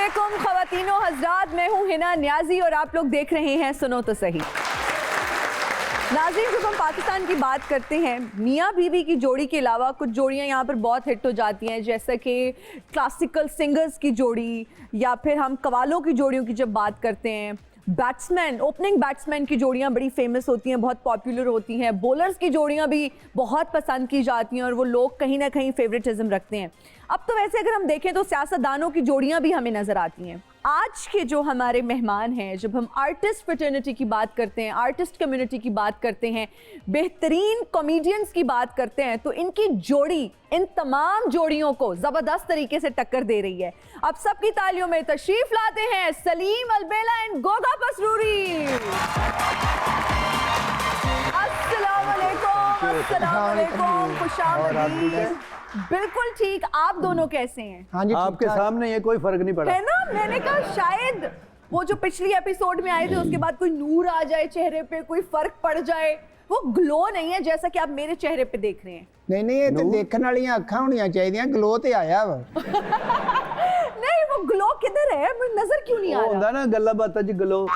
अस्सलामुअलैकुम ख़वातीनो हज़रात, मैं हूँ हिना न्याजी और आप लोग देख रहे हैं सुनो तो सही। नाज़रीन, जब हम पाकिस्तान की बात करते हैं, मियाँ बीवी की जोड़ी के अलावा कुछ जोड़ियाँ यहाँ पर बहुत हिट हो जाती हैं, जैसा कि क्लासिकल सिंगर्स की जोड़ी या फिर हम कवालों की जोड़ियों की जब बात करते हैं। बैट्समैन, ओपनिंग बैट्समैन की जोड़ियाँ बड़ी फेमस होती हैं, बहुत पॉपुलर होती हैं। बॉलर्स की जोड़ियाँ भी बहुत पसंद की जाती हैं और वो लोग कहीं ना कहीं फेवरेटिज्म रखते हैं। अब तो वैसे अगर हम देखें तो सियासतदानों की जोड़ियाँ भी हमें नज़र आती हैं। आज के जो हमारे मेहमान हैं, जब हम आर्टिस्ट फ्रेटर्निटी की बात करते हैं, आर्टिस्ट कम्युनिटी की बात करते हैं, बेहतरीन कॉमेडियंस की बात करते हैं, तो इनकी जोड़ी इन तमाम जोड़ियों को ज़बरदस्त तरीके से टक्कर दे रही है। अब सबकी तालियों में तशरीफ लाते हैं सलीम अलबेला एंड गोगा पसरूरी। अस्सलामुअलैकुम, खुशामदीद। बिल्कुल ठीक, आप दोनों कैसे हैं? हाँ जी, आपके सामने ये कोई फर्क नहीं पड़ा है ना। मैंने कहा शायद वो जो पिछली एपिसोड में आए थे उसके बाद कोई नूर आ जाए चेहरे पे, कोई फर्क पड़ जाए। वो ग्लो नहीं है जैसा कि आप मेरे चेहरे पे देख रहे हैं। नहीं नहीं, ये तो देखने वालियां अखां होनियां चाहिए। ग्लो ते आया वा। नहीं, वो ग्लो किधर है? मुझे नजर क्यों नहीं आ रहा? ਹੁੰਦਾ ਨਾ ਗੱਲਾਂ ਬਾਤਾਂ 'ਚ ਗਲੋ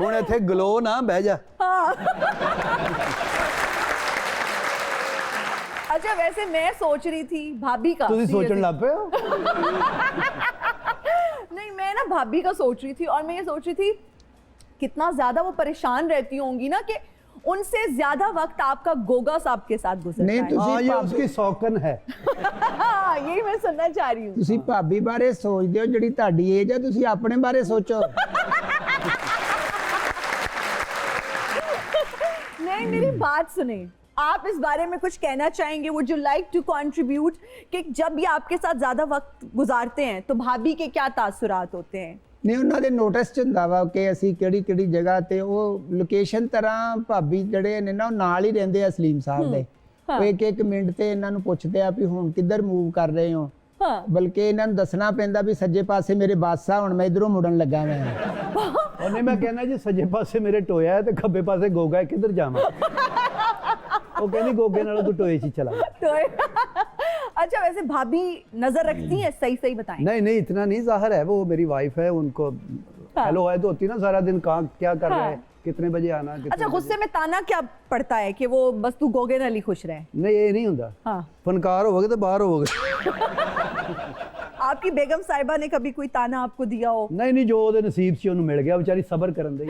ਹੁਣ ਇੱਥੇ ਗਲੋ ਨਾ ਬਹਿ ਜਾ। अच्छा, वैसे मैं सोच रही थी भाभी का। ਤੁਸੀਂ ਸੋਚਣ ਲੱਗ ਪਏ ਹੋ? नहीं, मैं ना भाभी का सोच रही थी और मैं ये सोच रही थी कितना ज्यादा वो परेशान रहती होंगी ना कि उनसे ज्यादा वक्त आपका गोगा साहब के साथ गुजरता नहीं, है। हाँ, ये उसकी शौकन है। हाँ, यही मैं सुनना चाह रही हूँ। ਤੁਸੀਂ ਭਾਬੀ ਬਾਰੇ ਸੋਚਦੇ ਹੋ, ਜਿਹੜੀ ਤੁਹਾਡੀ ਏਜ ਹੈ, ਤੁਸੀਂ ਆਪਣੇ ਬਾਰੇ ਸੋਚੋ। नहीं, मेरी बात सुने, आप इस बारे में कुछ कहना चाहेंगे? Would you like to contribute कि जब ये आपके साथ ज्यादा वक्त गुजारते हैं तो भाभी के क्या तासुरात होते हैं? ਨਹੀਂ, ਉਹਨਾਂ ਦੇ ਨੋਟਿਸ ਚ ਹੁੰਦਾ ਵਾ ਕਿ ਅਸੀਂ ਕਿਹੜੀ ਕਿਹੜੀ ਜਗ੍ਹਾ ਤੇ, ਉਹ ਲੋਕੇਸ਼ਨ ਤਰ੍ਹਾਂ ਭਾਬੀ ਜਿਹੜੇ ਨੇ ਨਾ, ਉਹ ਨਾਲ ਹੀ ਰਹਿੰਦੇ ਆ ਸਲੀਮ ਸਾਹਿਬ ਦੇ। ਉਹ ਇੱਕ ਇੱਕ ਮਿੰਟ ਤੇ ਇਹਨਾਂ ਨੂੰ ਪੁੱਛਦੇ ਆ ਵੀ ਹੁਣ ਕਿੱਧਰ ਮੂਵ ਕਰ ਰਹੇ ਹੋ। ਬਲਕਿ ਇਹਨਾਂ ਨੂੰ ਦੱਸਣਾ ਪੈਂਦਾ ਵੀ ਸੱਜੇ ਪਾਸੇ ਮੇਰੇ ਬੱਸ ਆ, ਹੁਣ ਮੈਂ ਇਧਰੋਂ ਮੁੜਨ ਲੱਗਾ ਮੈਂ। ਉਹਨੇ ਮੈਂ ਕਹਿੰਦਾ ਜੀ ਸੱਜੇ ਪਾਸੇ ਮੇਰੇ ਟੋਇਆ ਹੈ ਤੇ ਖੱਬੇ ਪਾਸੇ ਗੋਗਾ ਹੈ, ਕਿੱਧਰ ਜਾਵਾਂ? वो कहनी गोगे नाल तू टोए ची चला। अच्छा, वैसे भाभी नजर रखती है? सही सही बताएं। नहीं नहीं, इतना नहीं, जाहिर है वो मेरी वाइफ है, उनको हेलो है तो होती ना सारा दिन, कहाँ क्या कर रहा है, कितने बजे आना। अच्छा, गुस्से में ताना क्या पड़ता है कि वो बस तू गोगे नाल ही खुश रहे? नहीं, ये नहीं होता। हाँ, फनकार होगे तो बाहर होगे। आपकी बेगम साहिबा ने कभी कोई ताना आपको दिया हो? नहीं नहीं, जो ਉਹਦੇ ਨਸੀਬ ਸੀ ਉਹਨੂੰ ਮਿਲ ਗਿਆ, ਵਿਚਾਰੀ ਸਬਰ ਕਰਨ ਦੀ।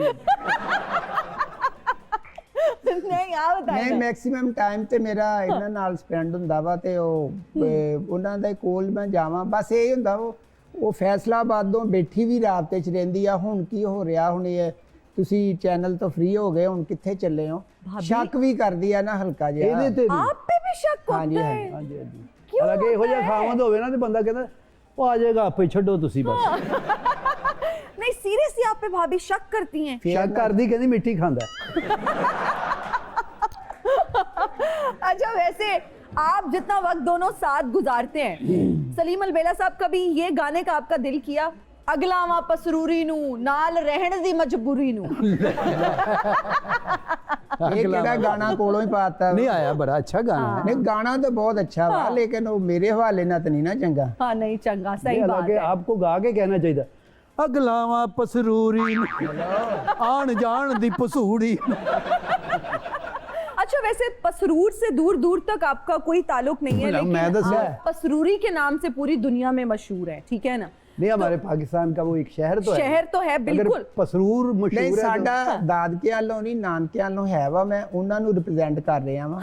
नहीं, आप बताएं। ਨਹੀਂ, ਮੈਕਸਿਮਮ ਟਾਈਮ ਤੇ ਮੇਰਾ ਇਹਨਾਂ ਨਾਲ ਸਪੈਂਡ ਹੁੰਦਾ ਵਾ ਤੇ ਉਹਨਾਂ ਦੇ ਕੋਲ ਮੈਂ ਜਾਵਾਂ, ਬਸ ਇਹ ਹੁੰਦਾ ਉਹ ਫੈਸਲਾਬਾਦੋਂ ਬੈਠੀ ਵੀ ਰਾਬਤੇ 'ਚ ਰਹਿੰਦੀ ਆ। ਹੁਣ ਕੀ ਹੋ ਰਿਹਾ, ਹੁਣ ਇਹ ਤੁਸੀਂ ਚੈਨਲ ਤੋਂ ਫ੍ਰੀ ਹੋ ਗਏ, ਹੁਣ ਕਿੱਥੇ ਚੱਲੇ ਹੋ? ਸ਼ੱਕ ਵੀ ਕਰਦੀ ਆ ਨਾ ਹਲਕਾ ਜਿਹਾ। ਇਹਦੇ ਤੇ आप पे भी शक होता ਹਾਂਜੀ, है? ਹਾਂਜੀ। ਹਾਂਜੀ ਹਾਂਜੀ। क्यों ਹਾਲਾਂਕਿ ਇਹੋ ਜਿਹਾ होता है? ਖਾਵੰਦ ਹੋਵੇ ਨਾ ਤੇ ਬੰਦਾ ਕਹਿੰਦਾ ਉਹ ਆ ਜਾਏਗਾ ਆਪੇ, ਛੱਡੋ ਤੁਸੀਂ ਬਸ। नहीं, सीरियसली आप पे भाभी शक करती हैं? ਸ਼ੱਕ ਕਰਦੀ, ਕਹਿੰਦੀ ਮਿੱਠੀ ਖਾਂਦਾ। अच्छा, वैसे आप जितना वक्त दोनों साथ गुजारते हैं, सलीम अलबेला साहब, कभी ये गाने का आपका दिल किया, अगलावा पसरूरी नू नाल रहन दी मजबूरी नू? ਇਹ ਕਿਹੜਾ ਗਾਣਾ ਕੋਲੋਂ ਹੀ ਪਾਤਾ? नहीं आया, बड़ा अच्छा गाना है। नहीं, गाना तो बहुत अच्छा वा, लेकिन वो मेरे हवाले ना तो नहीं ना चंगा। हाँ, नहीं चंगा, सही बात हालांकि है। आपको गा के कहना चाहिए, अगलावा पसरूरी आन जान दी पसूड़ी। अच्छा, वैसे पसरूर से दूर दूर तक आपका कोई ताल्लुक नहीं है, लेकिन मैं दस आप पसरूरी के नाम से पूरी दुनिया में मशहूर है, ठीक है ना? नहीं, हमारे पाकिस्तान का वो एक शहर तो है। शहर तो है, बिल्कुल। अगर पसरूर ਨਹੀਂ, मशहूर है ਸਾਡਾ ਦਾਦਕੇ ਵੱਲੋਂ ਨਹੀਂ, ਨਾਨਕੇ ਵੱਲੋਂ ਹੈ ਵਾ। ਮੈਂ ਉਹਨਾਂ ਨੂੰ ਰਿਪਰੈਜ਼ੈਂਟ ਕਰ ਰਿਹਾ ਵਾਂ।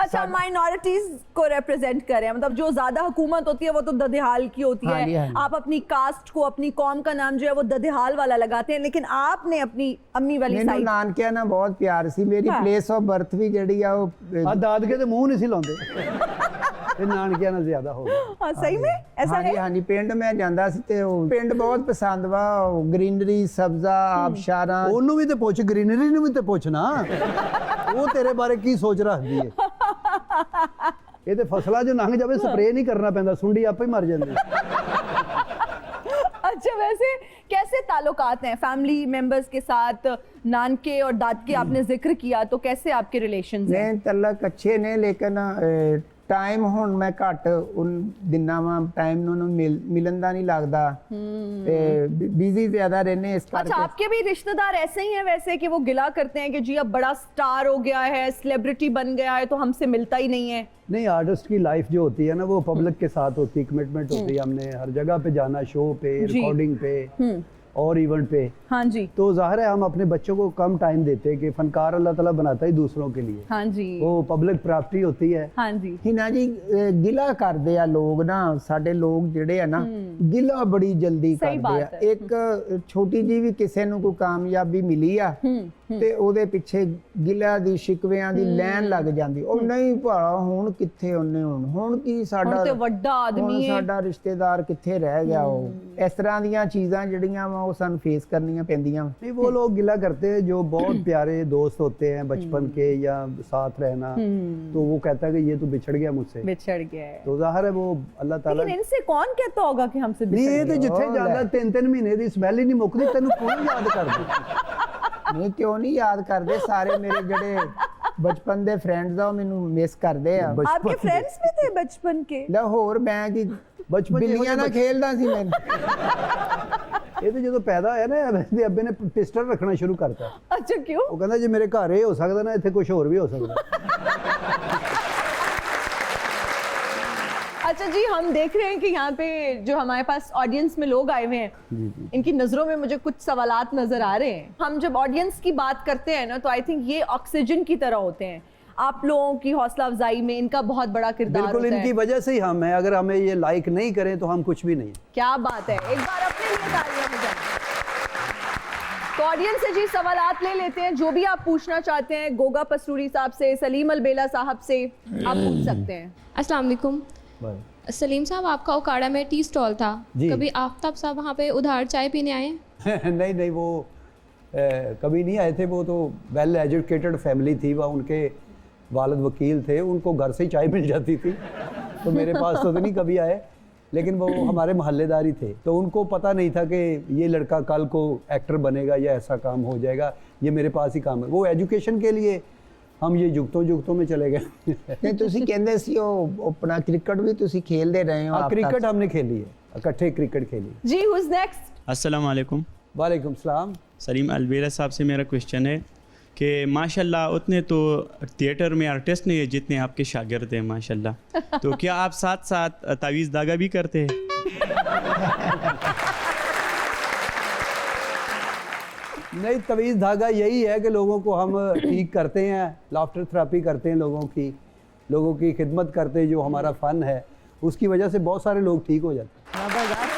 अच्छा, माइनॉरिटीज को रिप्रेजेंट कर रहे हैं, मतलब जो ज्यादा हुकूमत होती है वो तो ददेहाल की होती हाँ जी, है। हाँ जी। आप अपनी कास्ट को, अपनी कौम का नाम जो है वो ददेहाल वाला लगाते हैं, लेकिन आपने अपनी अम्मी वाली ਮੈਨੂੰ साइड। ਨਾਨਕਿਆਂ ਨਾਲ ਬਹੁਤ ਪਿਆਰ ਸੀ। ਮੇਰੀ हाँ। ਪਲੇਸ ਆਫ ਬਰਥ ਵੀ ਜਿਹੜੀ ਆ ਉਹ आ दादके तो मुंह नहीं सी लाਉਂਦੇ, ਇਹ ਨਾਨਕਿਆਂ ਨਾਲ ਜ਼ਿਆਦਾ ਹੋ ਗਿਆ। हाँ, सही में ऐसा ਹਾਂਜੀ है? ਹਾਂਜੀ, ਪਿੰਡ ਮੈਂ ਜਾਂਦਾ ਸੀ ਤੇ ਉਹ ਪਿੰਡ ਬਹੁਤ ਪਸੰਦ ਵਾ। ਗ੍ਰੀਨਰੀ, ਸਬਜ਼ਾ, ਆਬਸ਼ਾਰਾਂ। ਉਹਨੂੰ ਵੀ ਤੇ ਪੁੱਛ, ਗ੍ਰੀਨਰੀ ਨੂੰ ਵੀ ਤੇ ਪੁੱਛ ਨਾ, ਉਹ ਤੇਰੇ ਬਾਰੇ ਕੀ ਸੋਚ ਰੱਖਦੀ ਹੈ। ਇਹ ਤੇ ਫਸਲਾਂ ਜੋ ਲੰਘ ਜਾਵੇ ਸਪਰੇਅ ਨਹੀਂ ਕਰਨਾ ਪੈਂਦਾ, ਸੁੰਡੀ ਆਪੇ ਹੀ ਮਰ ਜਾਂਦੀ। अच्छा, वैसे कैसे ताल्लुकात हैं फैमिली मेंबर्स के साथ? नानके और दादके आपने जिक्र किया, तो कैसे आपके रिलेशंस हैं? नहीं, तल्लक अच्छे ने, लेकिन ਟਾਈਮ ਹੁਣ ਮੈਂ ਘੱਟ ਦਿਨਾਂ ਵਾ ਟਾਈਮ ਨੂੰ ਮਿਲਣ ਦਾ ਨਹੀਂ ਲੱਗਦਾ ਤੇ ਬਿਜ਼ੀ ਜ਼ਿਆਦਾ ਰਹਿੰਦੇ ਇਸ अच्छा ਕਰਕੇ आपके भी रिश्तेदार ऐसे ही हैं वैसे कि वो गिला करते हैं कि जी अब बड़ा स्टार हो गया है, सेलिब्रिटी बन गया है तो हमसे मिलता ही नहीं है? नहीं, आर्टिस्ट की लाइफ जो होती है ना वो पब्लिक के साथ होती है, कमिटमेंट होती है, हमने हर जगह पे जाना, शो पे, रिकॉर्डिंग पे और इवेंट पे। हाँ जी तो जाहिर है हम अपने बच्चों को कम टाइम देते हैं कि फनकार अल्लाह ताला बनाता ही दूसरों के लिए, हाँ जी वो पब्लिक प्रॉपर्टी होती है। हाँ जी हिना जी गिला करते आ लोग ना, साडे लोग ਜਿਹੜੇ ਆ ਨਾ ਗਿਲਾ ਬੜੀ ਜਲਦੀ ਸਹੀ ਕਰਦੇ ਆ। ਬਾਤ ਹੈ। ਇੱਕ ਛੋਟੀ ਜੀ ਵੀ ਕਿਸੇ ਨੂੰ ਕੋਈ ਕਾਮਯਾਬੀ ਮਿਲੀ ਆ ਤੇ ਉਹਦੇ ਪਿੱਛੇ ਗਿਲਾ ਦੀ ਸ਼ਿਕਵਿਆਂ ਦੀ ਲਾਈਨ ਲੱਗ ਜਾਂਦੀ। ਉਹ ਨਹੀਂ ਭਾਲਾ ਹੁਣ ਕਿੱਥੇ ਉਹਨੇ ਹੁਣ ਕੀ ਹੁਣ ਸਾਡਾ ਤੇ ਵੱਡਾ ਆਦਮੀ ਹੁਣ ਹੈ। ਸਾਡਾ ਰਿਸ਼ਤੇਦਾਰ ਕਿੱਥੇ ਰਹਿ ਗਿਆ। ਉਹ ਇਸ ਤਰ੍ਹਾਂ ਦੀਆਂ ਚੀਜ਼ਾਂ ਜਿਹੜੀਆਂ ਵਾ ਉਹ ਸਾਨੂੰ ਫੇਸ ਕਰਨੀਆਂ ਪੈਂਦੀਆਂ। नहीं, वो लोग गिला करते हैं जो बहुत प्यारे दोस्त होते हैं बचपन के या साथ रहना, तो वो कहता है कि ये तो बिछड़ गया मुझसे, बिछड़ गया है। तो जाहिर है वो अल्लाह ताला लेकिन इनसे कौन कहता होगा कि हमसे नहीं, बिछड़ ये तो गया? जिथे ਉਹ ਜਾਂਦਾ ਲੈ। 3-3 ਮਹੀਨੇ ਦੀ ਸਮੈਲ ਹੀ ਨਹੀਂ ਮੁੱਕਦੀ, ਤੈਨੂੰ ਕੌਣ ਯਾਦ ਕਰਦਾ? ਨਹੀਂ ਕਿਉਂ ਨਹੀਂ ਯਾਦ ਕਰਦੇ? ਸਾਰੇ ਮੇਰੇ ਜਿਹੜੇ ਬਚਪਨ ਦੇ ਫਰੈਂਡਸ ਆ ਉਹ ਮੈਨੂੰ ਮਿਸ ਕਰਦੇ ਆ। आपके फ्रेंड्स भी थे बचपन के? ਲਾਹੌਰ ਮੈਂ ਕੀ ਬਚਪਨ 'ਚ ਬਿੱਲੀਆਂ ਨਾਲ ਖੇਲਦਾ ਸੀ ਮੈਂ। ਇਹ ਤੇ ਜਦੋਂ ਪੈਦਾ ਹੋਇਆ ਨਾ ਇਹਦੇ ਅੱਬੇ ਨੇ ਪਿਸਟਲ ਰੱਖਣਾ ਸ਼ੁਰੂ ਕਰਤਾ। अच्छा क्यों? ਉਹ ਕਹਿੰਦਾ ਜੇ ਮੇਰੇ ਘਰ ਇਹ ਹੋ ਸਕਦਾ ਨਾ ਇੱਥੇ ਕੁਝ ਹੋਰ ਵੀ ਹੋ ਸਕਦਾ। अच्छा जी हम देख रहे हैं कि यहाँ पे जो हमारे पास ऑडियंस में लोग आए हुए हैं, इनकी नजरों में मुझे कुछ सवालात नजर आ रहे हैं। हम जब ऑडियंस की बात करते हैं ना तो आई थिंक ये ऑक्सीजन की तरह होते हैं। आप लोगों की हौसला अफजाई में इनका बहुत बड़ा किरदार बिल्कुल होता इनकी है। वजह से ही हम हैं, अगर हमें ये लाइक नहीं करें तो हम कुछ भी नहीं। क्या बात है, एक बार अपने लिए तालियां बजाएं। तो ऑडियंस से जी सवालात ले लेते हैं, जो भी आप पूछना चाहते हैं गोगा पसरूरी साहब से, सलीम अलबेला साहब से आप पूछ सकते हैं। अस्सलाम वालेकुम। सलीम साहब, आपका उकाड़ा में टी स्टॉल था, जी। कभी आफ्ताब साहब वहाँ पे उधार चाय पीने आए हैं? नहीं नहीं, वो कभी नहीं आए थे। वो तो वेल एजुकेटेड फैमिली थी, वह उनके वालिद वकील थे, उनको घर से ही चाय मिल जाती थी, तो मेरे पास तो नहीं कभी आए। लेकिन वो हमारे मोहल्लेदार ही थे, तो उनको पता नहीं था कि ये लड़का कल को एक्टर बनेगा या ऐसा काम हो जाएगा, ये मेरे पास ही काम है। वो एजुकेशन के लिए हम ये जुगतों में चले गए। ਨਹੀਂ ਤੁਸੀਂ ਕਹਿੰਦੇ ਸੀ ਉਹ ਆਪਣਾ ਕ੍ਰਿਕਟ ਵੀ ਤੁਸੀਂ ਖੇਲਦੇ ਰਹੇ ਹੋ। क्रिकेट हमने खेली है, इकट्ठे क्रिकेट खेली। जी who's next? अस्सलाम वालेकुम। वालेकुम सलाम। सलीम अलबेला साहब से मेरा क्वेश्चन है कि माशाल्लाह उतने तो थिएटर में आर्टिस्ट नहीं है जितने आपके शागिर्द हैं माशाल्लाह, तो क्या आप साथ साथ तावीज़ धागा भी करते हैं? नहीं, तवीज़ धागा यही है कि लोगों को हम ठीक करते हैं, लाफ्टर थेरेपी करते हैं, लोगों की खिदमत करते हैं, जो हमारा फ़न है उसकी वजह से बहुत सारे लोग ठीक हो जाते हैं।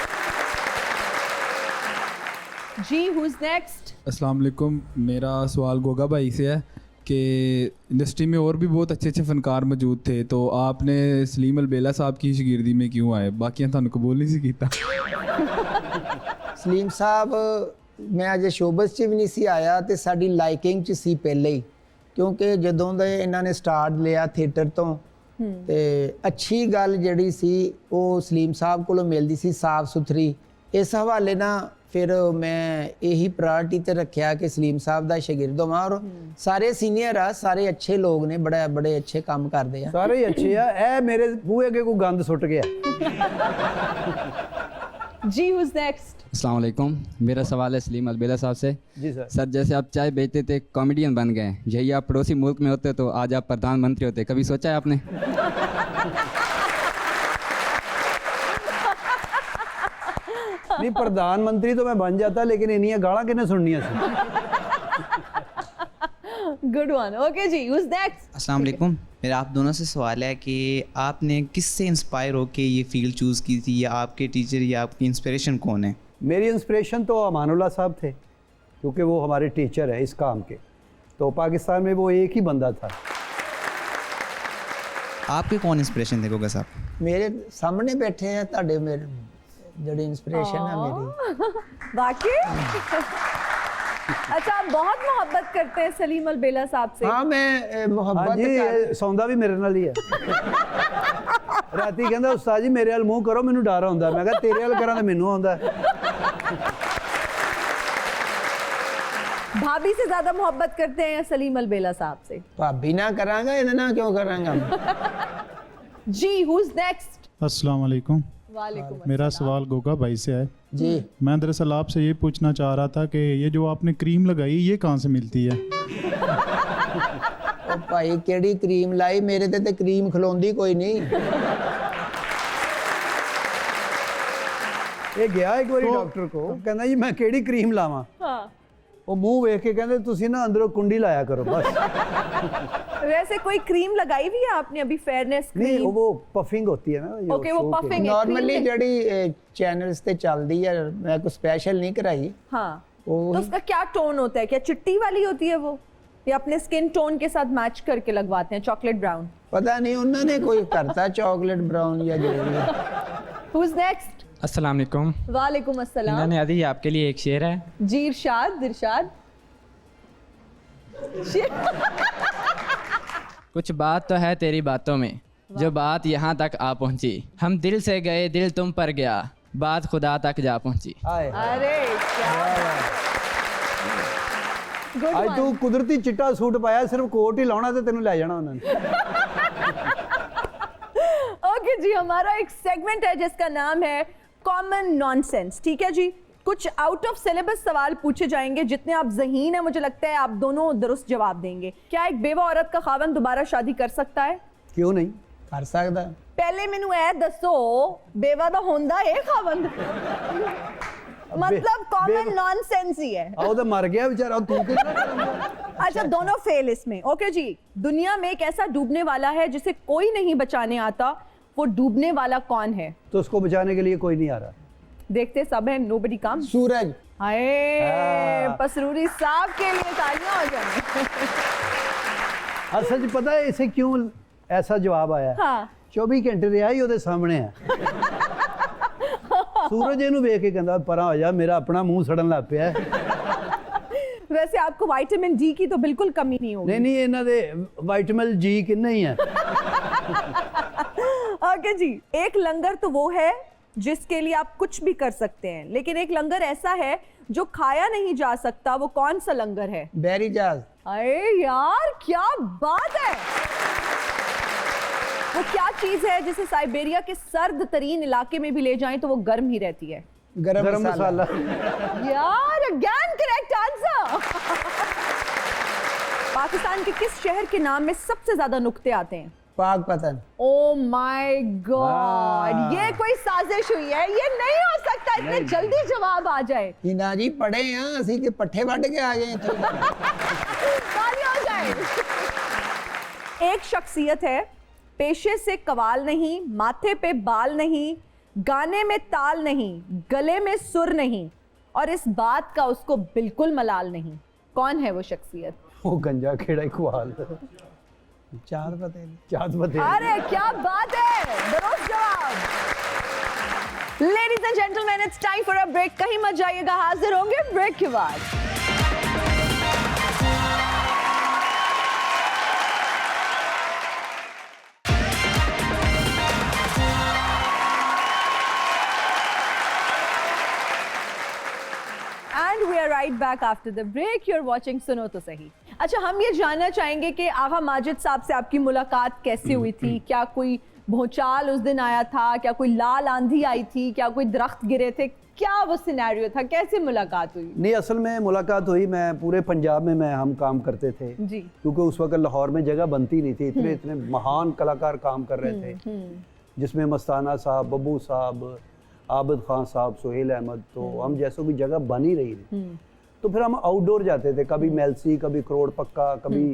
जी who's next? अस्सलाम वालेकुम। मेरा सवाल गोगा भाई से है कि इंडस्ट्री में और भी बहुत अच्छे अच्छे फनकार मौजूद थे, तो आपने सलीम अलबेला साहब की शगिर्दी में क्यों आए? बाकी थानू कबूल नहीं सी कीता। ਸਲੀਮ ਸਾਹਿਬ ਮੈਂ ਅਜੇ ਸ਼ੋਬਸ 'ਚ ਵੀ ਨਹੀਂ ਸੀ ਆਇਆ ਤੇ ਸਾਡੀ ਲਾਈਕਿੰਗ 'ਚ ਸੀ ਪਹਿਲੇ ਹੀ, ਕਿਉਂਕਿ ਜਦੋਂ ਦੇ ਇਹਨਾਂ ਨੇ ਸਟਾਰਟ ਲਿਆ ਥੀਏਟਰ ਤੋਂ ਤੇ ਅੱਛੀ ਗੱਲ ਜਿਹੜੀ ਸੀ ਉਹ ਸਲੀਮ ਸਾਹਿਬ ਕੋਲੋਂ ਮਿਲਦੀ ਸੀ, ਸਾਫ਼ ਸੁਥਰੀ। ਇਸ ਹਵਾਲੇ ਨਾਲ ਫਿਰ ਮੈਂ ਇਹੀ ਪ੍ਰਾਇੋਰਟੀ ਤੇ ਰੱਖਿਆ ਕਿ ਸਲੀਮ ਸਾਹਿਬ ਦਾ ਸ਼ਾਗਿਰਦ ਹੋਵਾਂ। ਔਰ ਸਾਰੇ ਸੀਨੀਅਰ ਆ, ਸਾਰੇ ਅੱਛੇ ਲੋਕ ਨੇ, ਬੜੇ ਅੱਛੇ ਕੰਮ ਕਰਦੇ ਆ। सारे ही अच्छे हैं। ए मेरे बूहे के को गंद सुट गया। जी who's next? अस्सलाम वालेकुम। मेरा सवाल है सलीम अलबेला साहब से। जी सर। सर, जैसे आप चाय बेचते थे, कॉमेडियन बन गए, यही आप पड़ोसी मुल्क में होते तो आज आप प्रधानमंत्री होते, कभी सोचा है आपने? नहीं, प्रधानमंत्री तो मैं बन जाता, लेकिन इन्हीं गाला किने सुननी सी। Good one. Okay जी who's next? अस्सलाम वालेकुम। मेरा आप दोनों से सवाल है कि आपने किससे इंस्पायर होके ये फील्ड चूज़ की थी, या आपके टीचर या आपकी इंस्पिरेशन कौन है? मेरी इंस्पिरेशन तो अमानुल्लाह साहब थे, क्योंकि वो हमारे टीचर हैं इस काम के, तो पाकिस्तान में वो एक ही बंदा था। आपके कौन इंस्पिरेशन थे गोगा साहब? ਮੇਰੇ ਸਾਹਮਣੇ ਬੈਠੇ ਆ ਤੁਹਾਡੇ ਮੇਰੇ ਜਿਹੜੀ इंस्पिरेशन है मेरी। वाकई? अच्छा आप बहुत मोहब्बत करते हैं सलीम अलबेला साहब से? हाँ मैं हाँ मोहब्बत जी, कर सौंदा भी मेरे नाल ही है। राती कहंदा उस्ताद जी मेरे वाल मूंह करो, मैनू डर आउंदा। मैं कहा तेरे वाल करा तो मैनू आउंदा। भाभी से ज्यादा मोहब्बत करते हैं या सलीम अलबेला साहब से? भाभी ना करांगा, इन्हें ना क्यों करांगा। जी, who's next? अस्सलाम वालेकुम। वालेकुम मेरा सवाल गोगा भाई से है जी। मैं दरअसल आपसे ये पूछना चाह रहा था कि ये जो आपने क्रीम लगाई ये कहाँ से मिलती है? ਉਹ ਭਾਈ ਕਿਹੜੀ ਕਰੀਮ ਲਾਈ, ਮੇਰੇ ਤੇ ਕਰੀਮ ਖਲੋਂਦੀ ਕੋਈ ਨਹੀਂ। ਇਹ ਗਿਆ ਇੱਕ ਵਾਰੀ ਡਾਕਟਰ ਕੋ, ਕਹਿੰਦਾ ਜੀ ਮੈਂ ਕਿਹੜੀ ਕਰੀਮ ਲਾਵਾਂ। हाँ। ਉਹ ਮੂੰਹ ਵੇਖ ਕੇ ਕਹਿੰਦੇ ਤੁਸੀਂ ਨਾ ਅੰਦਰੋਂ ਕੁੰਡੀ ਲਾਇਆ ਕਰੋ ਬਸ। वैसे कोई क्रीम लगाई हुई है आपने अभी, फेयरनेस नहीं क्रीम? वो पफिंग होती है ना जो ओके, वो show के puffing है। ਨਾਰਮਲੀ cream ਜਿਹੜੀ ਚੈਨਲਸ ਤੇ ਚੱਲਦੀ ਹੈ, ਮੈਂ ਕੋਈ ਸਪੈਸ਼ਲ ਨਹੀਂ ਕਰਾਈ। हाँ, ਉਹ तो उसका क्या टोन होता है? क्या चिट्टी वाली होती है वो, या अपने स्किन टोन के साथ मैच करके लगवाते हैं, चॉकलेट ब्राउन? ਪਤਾ ਨਹੀਂ ਉਹਨਾਂ ਨੇ ਕੋਈ ਕਰਤਾ ਚਾਕਲੇਟ ਬਰਾਊਨ ਜਾਂ ਜੋ ਵੀ। Who's next? अस्सलाम वालेकुम। वालेकुम अस्सलाम। इन्होंने आदि आपके लिए एक शेर है। जी, इरशाद इरशाद। कुछ बात तो है तेरी बातों में जो बात यहाँ तक आ पहुँची, हम दिल से गए दिल तुम पर गया, बात खुदा तक जा पहुँची। हाय अरे क्या Good ਅੱਜ one. ਤੂੰ ਕੁਦਰਤੀ ਚਿੱਟਾ ਸੂਟ ਪਾਇਆ, ਸਿਰਫ ਕੋਟ ਹੀ ਲਾਉਣਾ ਤੇ ਤੈਨੂੰ ਲੈ ਜਾਣਾ ਉਹਨਾਂ ਨੇ। ओके जी, हमारा एक सेगमेंट है जिसका नाम है कॉमन नॉनसेंस। ठीक है जी, कुछ आउट ऑफ सिलेबस सवाल पूछे जाएंगे, जितने आप ज़हीन है मुझे लगता है आप दोनों दुरुस्त जवाब देंगे। क्या एक बेवा औरत का खावन दोबारा शादी कर सकता है? क्यों नहीं ਕਰ ਸਕਦਾ। पहले मैनू ए दसो, बेवा दा होंदा है खावन? मतलब कॉमन नॉनसेंस ही है। आओ तो मर गया बेचारा, तू कितना अच्छा, दोनों फेल इसमें। ओके जी, दुनिया में एक ऐसा डूबने वाला है जिसे कोई नहीं बचाने आता, वो डूबने वाला कौन है? तो उसको बचाने के लिए कोई नहीं आ रहा। देखते सब है, नोबडी कम। सूरज। हाय, पसरूरी साहब के लिए तालियां हो जाए। असल च पता है इसे क्यों ऐसा जवाब आया? हाँ। 24 घंटे ਰਿਹਾ ਹੀ ਉਹਦੇ ਸਾਹਮਣੇ ਹੈ। ਸੂਰਜ ਇਹਨੂੰ ਵੇਖ ਕੇ ਕਹਿੰਦਾ ਪਰਾਂ ਹੋ ਜਾ, ਮੇਰਾ ਆਪਣਾ ਮੂੰਹ ਸੜਨ ਲੱਗ ਪਿਆ ਹੈ। वैसे आपको विटामिन डी की तो बिल्कुल कमी नहीं होगी। ਨਹੀਂ ਨਹੀਂ, ਇਹਨਾਂ ਦੇ ਵਿਟਾमिन जी किन्ने ही है। ओके जी, एक लंगर तो वो है जिसके लिए आप कुछ भी कर सकते हैं, लेकिन एक लंगर ऐसा है जो खाया नहीं जा सकता, वो कौन सा लंगर है? ਬੈਰੀ ਜਹਾਜ਼। अरे यार क्या बात है। वो क्या चीज है जिसे साइबेरिया के सर्द तरीन इलाके में भी ले जाएं तो वो गर्म ही रहती है? गरम मसाला। यार अगेन करेक्ट आंसर। पाकिस्तान के किस शहर के नाम में सबसे ज्यादा नुक्ते आते हैं? पाकपतन। ओ माय गॉड, ये कोई साजिश हुई है, ये नहीं हो सकता इतने जल्दी जवाब आ जाए। हिना जी पढ़े हैं असि के पट्ठे वट के आ गए थे। तालियां हो जाए। एक शख्सियत है, पेशे से कवाल नहीं, माथे पे बाल नहीं, गाने में ताल नहीं, गले में सुर नहीं, और इस बात का उसको बिल्कुल मलाल नहीं। कौन है वो शख्सियत? वो गंजा खेड़ा इकबाल। चार पते। चांद पते। अरे क्या बात है, दुरुस्त जवाब। Ladies and gentleman, it's time for a break. कहीं मत जाइएगा, हाजिर होंगे ब्रेक के बाद। And we are right back after the break. You're watching सुनो तो सही। अच्छा, हम ये जानना चाहेंगे कि आगा माजिद साहब से आपकी मुलाकात कैसे हुई थी? क्या कोई भूचाल उस दिन आया था? क्या कोई लाल आंधी आई थी? क्या कोई दरख्त गिरे थे? क्या वो सिनेरियो था? कैसे मुलाकात हुई? नहीं, असल में मुलाकात हुई, मैं पूरे पंजाब में हम काम करते थे जी। क्योंकि उस वक्त लाहौर में जगह बनती नहीं थी, इतने इतने महान कलाकार काम कर रहे थे, जिसमें मस्ताना साहब, बब्बू साहब, आबिद खान साहब, सुहेल अहमद, तो हम जैसों की जगह बन ही रही थी। तो फिर हम आउटडोर जाते थे, कभी मेलसी, कभी करोड़ पक्का, कभी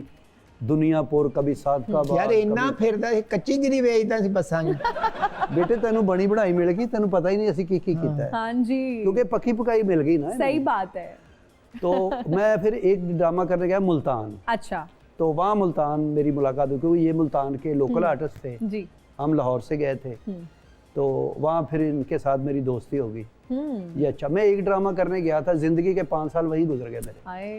दुनियापुर, कभी सादकाबाद। यार इन्ना फिरदा सी, कच्ची गिरी वेचदा सी बसां च। बेटे तेनू बनी बढ़ाई मिल गई, तेनू पता ही नहीं असी की कीता है। हाँ जी, क्योंकि पक्की पकाई मिल गई ना। सही बात है। तो मैं फिर एक ड्रामा करने गया मुल्तान। अच्छा। तो वहाँ मुल्तान मेरी मुलाकात हुई, क्योंकि ये मुल्तान के लोकल आर्टिस्ट थे जी। हम लाहौर से गए थे, तो वहाँ फिर इनके साथ मेरी दोस्ती हो गई। ये अच्छा, मैं एक ड्रामा करने गया था, जिंदगी के 5 साल वही गुजर गए मेरे। आए,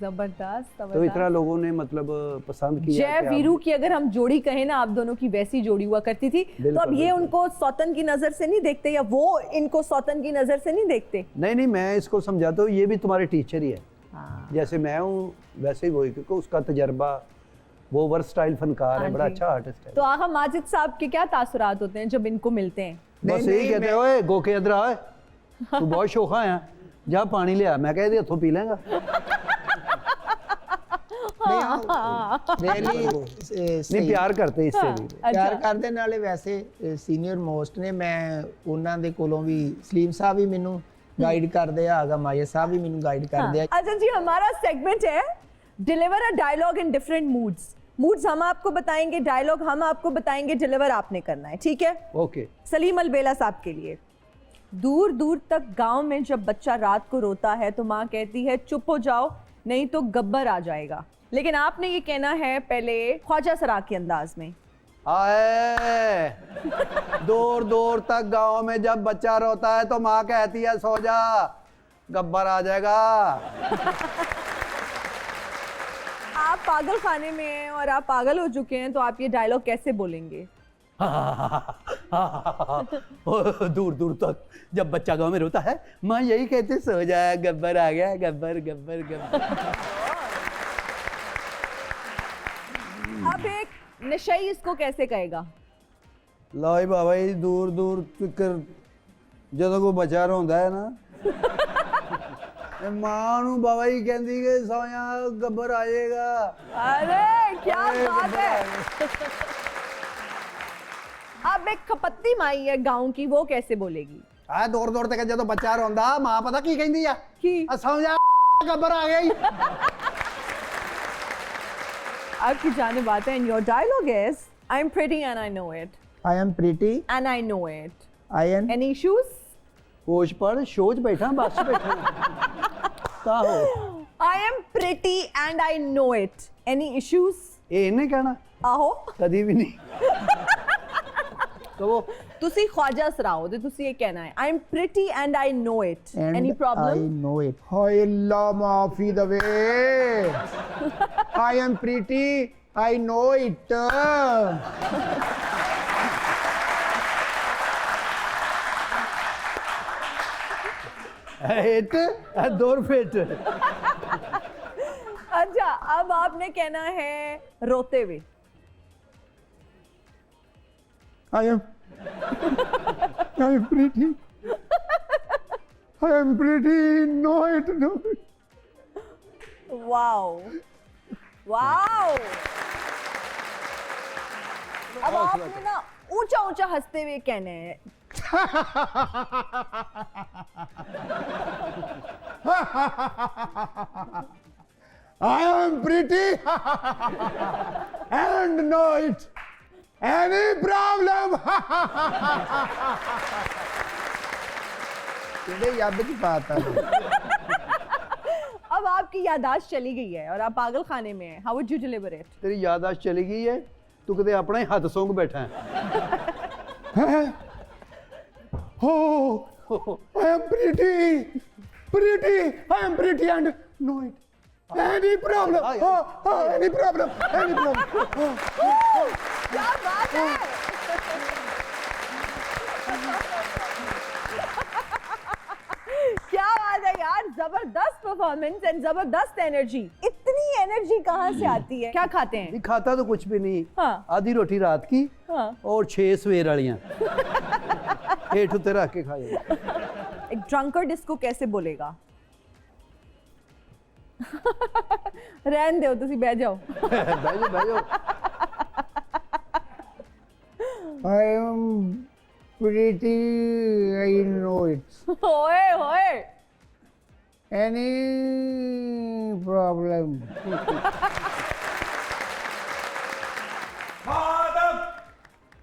जबरदस्त। तो इतना लोगों ने मतलब पसंद किया। जय वीरू की अगर हम जोड़ी कहें ना, आप दोनों की वैसी जोड़ी हुआ करती थी। तो अब ये उनको सौतन की नजर से नहीं देखते, या वो इनको सौतन की नजर से नहीं देखते? नहीं नहीं, मैं इसको समझाता हूँ, ये भी तुम्हारे टीचर ही है। जैसे मैं हूँ वैसे ही वही, क्योंकि उसका तजर्बा, वो वर्सटाइल फनकार है, हाँ बड़ा जी। अच्छा आर्टिस्ट है। तो आगा माजिद साहब के क्या तासुरात होते हैं जब इनको मिलते हैं? बस यही कहते हैं, ओए गोके इधर आ, तू बहुत शोखा है, जा पानी ले आ। मैं कहती हथों पी लेंगा। नहीं प्यार करते इससे भी। ਪਿਆਰ ਕਰਦੇ ਨਾਲੇ ਵੈਸੇ ਸੀਨੀਅਰ ਮੋਸਟ ਨੇ, ਮੈਂ ਉਹਨਾਂ ਦੇ ਕੋਲੋਂ ਵੀ ਸਲੀਮ ਸਾਹਿਬ ਵੀ ਮੈਨੂੰ गाइड करते हैं, आगा माया साहब भी मैंने गाइड करते हैं। अच्छा जी, हमारा सेगमेंट है deliver a dialogue in different moods हम आपको बताएंगे, डायलॉग हम आपको बताएंगे, डिलीवर आपने करना है, ठीक है? ओके। सलीम अलबेला साहब के लिए, दूर दूर तक गांव में जब बच्चा रात को रोता है तो माँ कहती है चुप हो जाओ नहीं तो गब्बर आ जाएगा, लेकिन आपने ये कहना है पहले ख्वाजा सरा के अंदाज में। आए दूर दूर तक गांव में जब बच्चा रोता है तो माँ कहती है सो जा, गब्बर आ जाएगा। आप पागल खाने में हैं और आप पागल हो चुके हैं, तो आप ये डायलॉग कैसे बोलेंगे? दूर दूर तक जब बच्चा गांव में रोता है माँ यही कहते सो जा, गब्बर आ गया, गब्बर गब्बर गब्बर। अब एक नशई इसको कैसे कहेगा? लो जी बाबा जी, दूर दूर तक ਜਦੋਂ ਕੋਈ ਬੱਚਾ ਰੋਂਦਾ ਹੈ ਨਾ मां ਨੂੰ बाबा जी कहती कि सोया गब्बर आ जाएगा। अरे क्या बात है। अब एक खपत्ती माई है गांव की, वो कैसे बोलेगी? आ दूर दूर तक ਜਦੋਂ ਬੱਚਾ ਰੋਂਦਾ ਮਾਂ ਪਤਾ ਕੀ ਕਹਿੰਦੀ ਆ? की सोया गब्बर आ गया। आपकी जाने बात है, and your dialogue is I'm pretty and I know it I am pretty and I know it. I am Any issues? होश पढ़, शोच बैठा, बस बैठा का हो। I am pretty and I know it. Any issues? ਇਹ ਇਹਨੇ ਕਹਿਣਾ आहो ਕਦੀ ਵੀ ਨਹੀਂ। ਕਹੋ ਤੁਸੀਂ ख्वाजा सराओ ਤੇ ਤੁਸੀਂ ਇਹ ਕਹਿਣਾ ਹੈ I'm pretty and I know it. and Any I problem? know it. हाय अल्लाह माफी Dave. I am pretty I know it. Hit दूर फिट। अच्छा, अब आपने कहना है रोते हुए। I am pretty I am pretty know it know it. Wow wow. अब आपने ना ऊंचा ऊंचा हंसते हुए कहना है। I am pretty and know it. Any problem? याद की बात है। अब आपकी यादाश्त चली गई है और आप पागल खाने में हैं। How would you deliver it? तेरी यादाश्त चली गई है, तू किते अपना ही हाथ सूंघ बैठा है। Oh, I am pretty I am pretty and know it. Any problem? Any problem? Any problem? क्या बात है। क्या बात है यार, जबरदस्त परफॉर्मेंस एंड जबरदस्त एनर्जी। इतनी एनर्जी कहाँ से आती है? क्या खाते हैं? नहीं खाता तो कुछ भी नहीं। हाँ। आधी रोटी रात की हाँ। और 6 सवेर वालियां हेठ उत्ते रख के खाए। एक ड्रंकर्ड इसको कैसे बोलेगा? रहन दो, तुसी बह जाओ। बह जाओ। I am pretty I know it. होए होए। Any problem?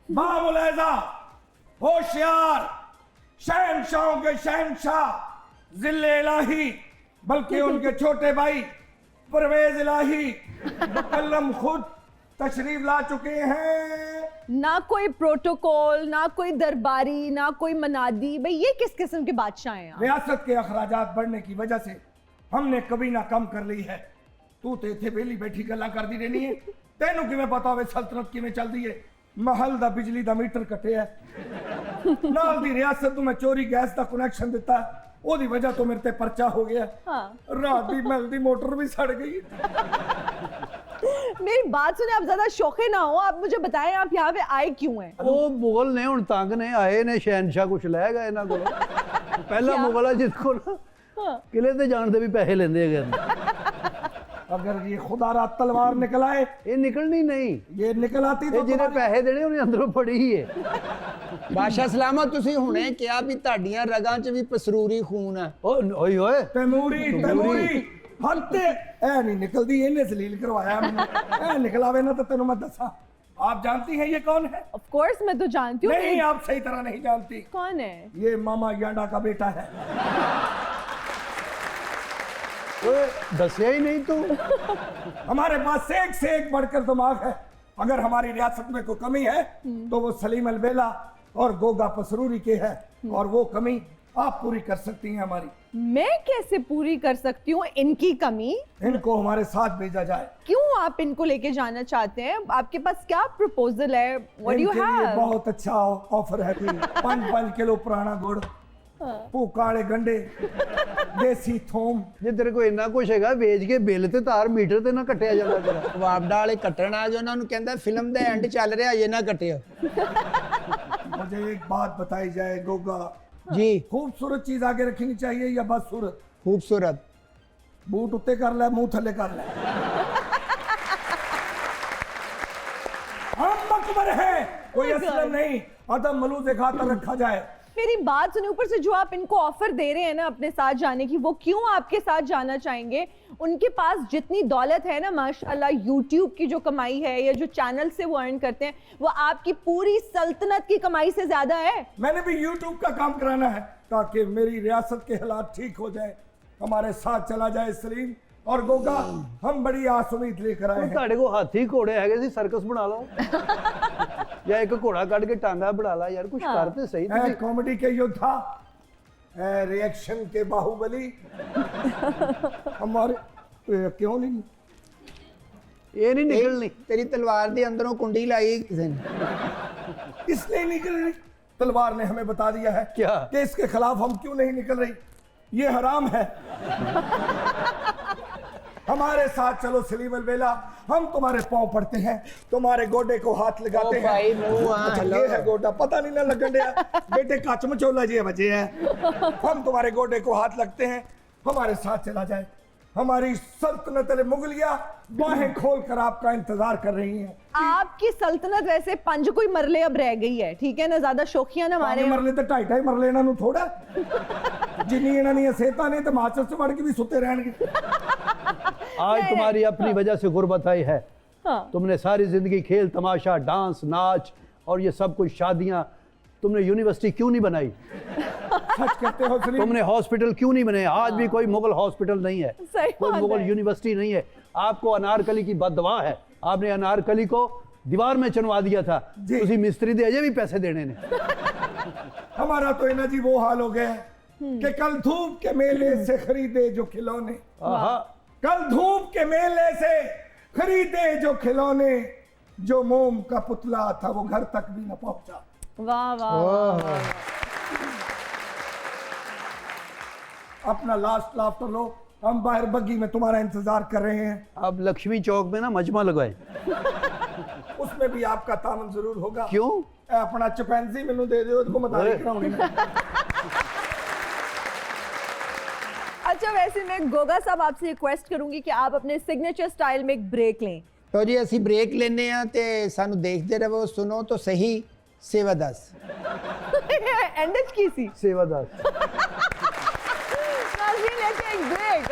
मामुलैजा, होशियार, शहंशाहों के शहंशाह जिल्ले इलाही, बल्कि उनके छोटे भाई परवेज इलाही मुकल्लम खुद तशरीफ ला चुके हैं। ना कोई प्रोटोकॉल, ना कोई दरबारी, ना कोई मनादी, भाई ये किस किस्म के बादशाह हैं आप? रियासत के अखराजात बढ़ने की वजह से हमने कभी ना कम कर ली है। तू तो इत्थे वेली बैठी गल्ला करदी रहनी है, तेनू किवें पता होवे सल्तनत किवें चलदी है? महल दा बिजली दा मीटर कटे है, नाल दी रियासत नूं मैं चोरी गैस दा कनैक्शन दिता है, ओदी वजह तो मेरे ते पर्चा हो गया। हाँ। रात दी महल दी मोटर भी सड़ गई। मेरी बात सुने, आप ज्यादा शौके ना हो, आप मुझे बताएं आप यहाँ पे आए क्यों हैं? ਉਹ ਮੁਗਲ ਨੇ ਹੁਣ ਤੰਗ ਨੇ ਆਏ ਨੇ ਸ਼ਹਿਨशाह ਕੁਛ ਲੈ ਗਏ ਇਹਨਾਂ ਕੋਲ ਪਹਿਲਾ ਮੁਗਲ ਆ ਜਿਸ ਕੋਲ ਕਿਲੇ ਤੇ ਜਾਣ ਦੇ ਵੀ ਪੈਸੇ ਲੈਂਦੇ ਹੈਗੇ अगर ये खुदारा तलवार निकल आए, ਇਹ ਨਿਕਲਣੀ ਨਹੀਂ ये निकल आती ਇਹ तो ਜਿਹਨੇ तुम्हारी- ਪੈਸੇ ਦੇਣੇ ਉਹਨੇ ਅੰਦਰੋਂ ਫੜੀ ਹੀ ਹੈ ਬਾਦਸ਼ਾਹ ਸਲਾਮਤ, ਤੁਸੀਂ ਹੁਣੇ ਕਿਹਾ ਵੀ ਤੁਹਾਡੀਆਂ ਰਗਾਂ 'ਚ ਵੀ ਪਸਰੂਰੀ ਖੂਨ ਹੈ। ਓਏ ਓਏ तैमूरी हंते ऐ नहीं निकलती, इन्हें जलील करवाया मैंने। ऐ निकलावे ना तो तेनों मैं दसा। आप जानती हैं ये कौन है? ऑफ कोर्स मैं तो जानती हूँ। नहीं, आप सही तरह नहीं जानती। कौन है? ये मामा यांडा का बेटा है। ਓਏ ਦੱਸਿਆ ਹੀ ਨਹੀਂ ਤੂੰ हमारे पास एक से एक बढ़कर दिमाग है। अगर हमारी रियासत में कोई कमी है तो वो सलीम अलबेला और गोगा पसरूरी के है, और वो कमी आप पूरी कर सकती हैं हमारी। मैं कैसे पूरी कर सकती हूँ इनकी कमी? इनको हमारे साथ भेजा जाए। क्यों आप इनको लेके जाना चाहते हैं? आपके पास क्या प्रपोजल है? What do you इनके लिए have? बहुत अच्छा ऑफर है। 5 किलो पुराना गुड़, काले गंडे, देसी थोम। ਜੇ ਤੇਰੇ ਕੋਲ ਇੰਨਾ ਕੁਝ ਹੈਗਾ ਵੇਚ ਕੇ ਬਿੱਲ ਤੇ ਤਾਰ ਮੀਟਰ ਤੇ ਨਾ ਕੱਟਿਆ ਜਾਂਦਾ ਤੇਰਾ ਵਾਪਡਾ ਵਾਲੇ ਕੱਟਣ ਆ ਜੋ ਉਹਨਾਂ ਨੂੰ ਕਹਿੰਦਾ ਫਿਲਮ ਦਾ ਐਂਡ ਚੱਲ ਰਿਹਾ ਇਹ ਨਾ ਕੱਟਿਓ। मुझे एक बात बताई जाए गोगा जी। खूबसूरत चीज आगे रखनी चाहिए या बस सूरत? खूबसूरत। बूट उत्ते कर ले, मुंह थले कर ले। हम मकबर है, कोई असलम नहीं। अदम मलूज़े खातर रखा जाए। मेरी बात सुनिए, ऊपर से जो आप इनको ऑफर दे रहे हैं ना अपने साथ जाने की, वो क्यों आपके साथ जाना चाहेंगे? उनके पास जितनी दौलत है ना माशाल्लाह, यूट्यूब की जो कमाई है या जो चैनल से वो अर्न करते हैं, वो आपकी पूरी सल्तनत की कमाई से ज्यादा है। मैंने भी यूट्यूब का काम कराना है ताकि मेरी रियासत के हालात ठीक हो जाए। हमारे साथ चला जाए सलीम और गोगा। हम बड़ी आस उम्मीद लेकर आए हैं। ਤੁਹਾਡੇ ਕੋਲ ਹਾਥੀ ਘੋੜੇ ਹੈਗੇ ਸੀ, ਸਰਕਸ ਬਣਾ ਲਓ ਜਾਂ ਇੱਕ ਘੋੜਾ ਕੱਢ ਕੇ ਟਾਂਗਾ ਬਣਾ ਲਾ ਯਾਰ, ਕੁਝ ਕਰ ਤੇ ਸਹੀ ਤੁਸੀਂ। कॉमेडी के योद्धा, रिएक्शन के बाहुबली। हमारे क्यों नहीं? ਇਹ ਨਹੀਂ ਨਿਕਲਣੀ। ਤੇਰੀ ਤਲਵਾਰ ਦੇ ਅੰਦਰੋਂ ਕੁੰਡੀ ਲਾਈ ਕਿਸੇ ਨੇ। इसलिए निकल रही। तलवार ने हमें बता दिया है क्या? कि इसके खिलाफ हम क्यों नहीं निकल रही। ये हराम है। हमारे साथ चलो सलीम अलबेला, हम तुम्हारे पांव पड़ते हैं, तुम्हारे गोडे को हाथ लगाते ओ भाई, मुंह आ, अच्छा, हेलो। ये है गोडा, पता नहीं ना लगन दिया बेटे काच मचोला जी बजे है। हम तुम्हारे गोडे को हाथ लगते हैं, हमारे साथ चला जाए। हमारी सल्तनत मुगलिया बाहें खोल कर आपका इंतजार कर रही हैं। आपकी सल्तनत वैसे 5 कोई मरले अब रह गई है, ठीक है ना? ज्यादा शौकिया ना मारे। मरले तो 2.5 मरले इन्हां नूं थोड़ा जिन्नी इन्हां दी सेहतां ने ते हिमाचल च वड़ के भी सुते रहणगे। आज तुम्हारी अपनी वजह से गुर्बत आई है। हाँ। तुमने सारी जिंदगी खेल तमाशा, डांस, नाच और ये सब कुछ शादियां, तुमने यूनिवर्सिटी क्यों नहीं बनाई? सच कहते हो सलीम। तुमने हॉस्पिटल क्यों नहीं बनाए? आज भी कोई मुगल हॉस्पिटल नहीं है, सही कोई बात मुगल है। यूनिवर्सिटी नहीं है। आपको अनारकली की बददुआ है, आपने अनारकली को दीवार में चुनवा दिया था। तुसी मिस्त्री दे अजे भी पैसे देने ने। हमारा तो इन्हें जी वो हाल हो गया है कि कल धूप के मेले से खरीदे जो खिलौने, आहा, कल धूप के मेले से खरीदे जो खिलौने, जो मोम का पुतला था वो घर तक भी न पहुंचा। वाह वाह। अपना लास्ट लाफ्टर लो, हम बाहर बग्गी में तुम्हारा इंतजार कर रहे हैं। अब लक्ष्मी चौक में ना मजमा लगाए। उसमें भी आपका तामन जरूर होगा। क्यों? अपना चिंपैंजी मैनू दे दो, उसको मतारी कराउणी। अच्छा, वैसे मैं गोगा साहब आपसे रिक्वेस्ट करूंगी कि आप अपने सिग्नेचर स्टाइल में एक ब्रेक लें। तो जी ਅਸੀਂ ਬ੍ਰੇਕ ਲੈਨੇ ਆ ਤੇ ਸਾਨੂੰ ਦੇਖਦੇ ਰਹੋ, ਸੁਣੋ तो सही। सेवा दास एंडच की सी सेवादास। नाज़रीन, लेते हैं एक ब्रेक।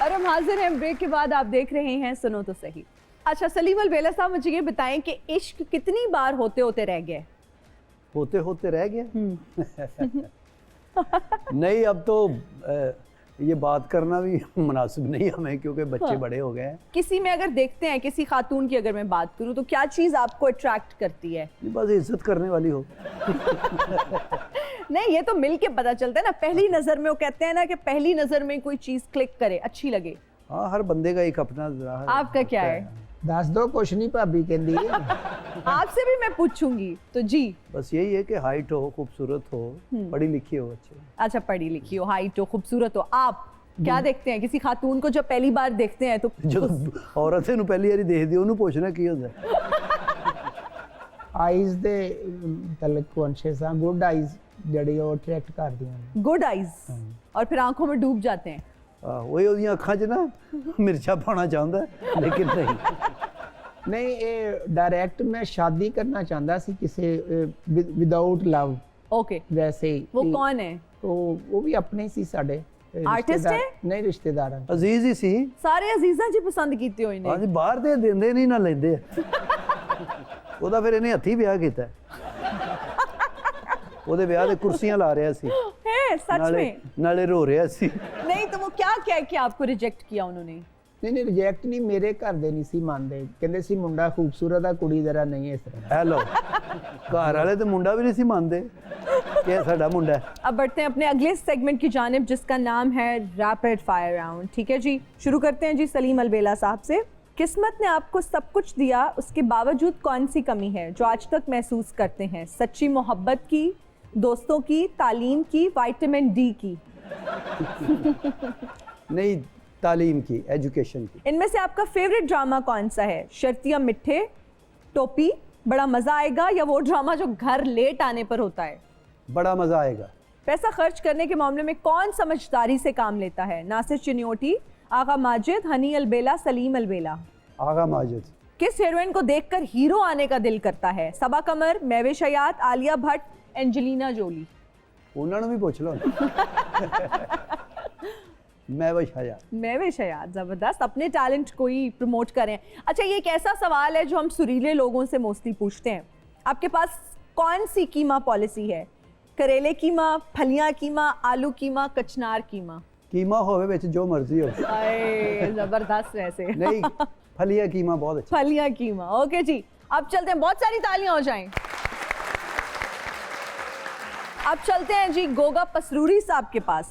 और हम हाजिर हैं ब्रेक के बाद। आप देख रहे हैं सुनो तो सही। अच्छा सलीम अलबेला साहब, मुझे ये बताएं कि इश्क कितनी बार होते होते रह गया? होते होते रह गया। नहीं, अब तो ये बात करना भी मुनासिब नहीं हमें, क्योंकि बच्चे हाँ। बड़े हो गए हैं। किसी में अगर देखते हैं, किसी खातून की अगर मैं बात करूं, तो क्या चीज़ आपको अट्रैक्ट करती है? ये बस इज्जत करने वाली हो। नहीं, ये तो मिलके पता चलता है ना। पहली नजर में वो कहते हैं ना कि पहली नजर में कोई चीज क्लिक करे, अच्छी लगे। हाँ, हर बंदे का एक अपना आपका क्या है? दस दो कुछ नहीं भाभी कहती है। आपसे भी मैं पूछूंगी तो जी। बस यही है कि हाइट हो, खूबसूरत हो, पढ़ी लिखी हो, अच्छी। अच्छा, पढ़ी लिखी हो, हाइट हो, खूबसूरत हो। आप क्या देखते हैं किसी खातून को जब पहली बार देखते हैं तो? जो औरत ਨੂੰ ਪਹਿਲੀ ਵਾਰੀ ਦੇਖਦੀ ਉਹਨੂੰ ਪੁੱਛਣਾ ਕੀ ਹੁੰਦਾ? ਆਈਜ਼ ਦੇ ਤਲਕ ਕੌਨਸ਼ੀਅਸ ਆ, ਗੁੱਡ ਆਈਜ਼ ਜਿਹੜੀ ਉਹ ਅਟਰੈਕਟ ਕਰਦੀਆਂ ਨੇ। गुड आइज, और फिर आंखों में डूब जाते हैं। ਉਹ ਉਹਦੀਆਂ ਅੱਖਾਂ 'ਚ ਨਾ ਮਿਰਚਾ ਪਾਉਣਾ ਚਾਹੁੰਦਾ ਲੇਕਿਨ ਨਹੀਂ। नहीं ये डायरेक्ट मैं शादी करना चाहता सी किसी विदाउट लव। ओके, वैसे ही वो कौन है? वो भी अपने ही सी साडे आर्टिस्ट है? नहीं रिश्तेदार हैं। ਅਜ਼ੀਜ਼ ਹੀ ਸੀ। सारे अजीजा जी पसंद कीते हो इन्हें? ਹਾਂਜੀ, ਬਾਹਰ ਦੇ ਦਿੰਦੇ ਨਹੀਂ ਨਾ ਲੈਂਦੇ ਉਹਦਾ ਫਿਰ ਇਹਨੇ ਹੱਥੀ ਵਿਆਹ ਕੀਤਾ। ਉਹਦੇ ਵਿਆਹ ਦੇ ਕੁਰਸੀਆਂ ਲਾ ਰਿਹਾ ਸੀ। है सच में? ਨਾਲੇ ਰੋ ਰਿਹਾ ਸੀ। नहीं तो वो क्या कह के आपको रिजेक्ट किया उन्होंने? नहीं रिजेक्ट नहीं, मेरे घर दे नहीं सी मानते, कहंदे सी मुंडा खूबसूरत है, कुड़ी जरा नहीं इस तरह। हेलो, घर वाले तो मुंडा भी नहीं सी मानते कि ये साडा मुंडा है। अब बढ़ते हैं अपने अगले सेगमेंट की जानिब जिसका नाम है रैपिड फायर राउंड। ठीक है जी, शुरू करते हैं जी सलीम अलबेला साहब से। किस्मत ने आपको सब कुछ दिया, उसके बावजूद कौन सी कमी है जो आज तक महसूस करते हैं? सच्ची मोहब्बत की, दोस्तों की, तालीम की, विटामिन डी की? नहीं, तालीम की, एजुकेशन की। इनमें से आपका फेवरेट ड्रामा कौन सा है? शर्तिया मिठे, टोपी, बड़ा मजा आएगा, या वो ड्रामा जो घर लेट आने पर होता है? बड़ा मजा आएगा। पैसा खर्च करने के मामले में कौन समझदारी से काम लेता है? नासिर चिन्योटी, आगा माजिद, हनी अलबेला, सलीम अलबेला? आगा माजिद। किस हीरोइन को देखकर हीरो आने का दिल करता है? सबा कमर, महवेश हयात, आलिया भट्ट, एंजेलिना जोली? उन्होंने भी पूछ लो। महवेश हयात। जबरदस्त, अपने टैलेंट को ही प्रमोट करें। अच्छा, ये एक ऐसा सवाल है जो हम सुरीले लोगों से मोस्टली पूछते हैं। आपके पास कौन सी कीमा पॉलिसी है? करेले कीमा, फलियां कीमा, आलू कीमा, कचनार कीमा? कीमा होवे विच जो मर्जी हो। जबरदस्त वैसे। नहीं, फलिया कीमा बहुत अच्छा। फलियां कीमा, ओके जी। अब चलते हैं, बहुत सारी तालियां हो जाएं। अब चलते हैं जी गोगा पसरूरी साहब के पास।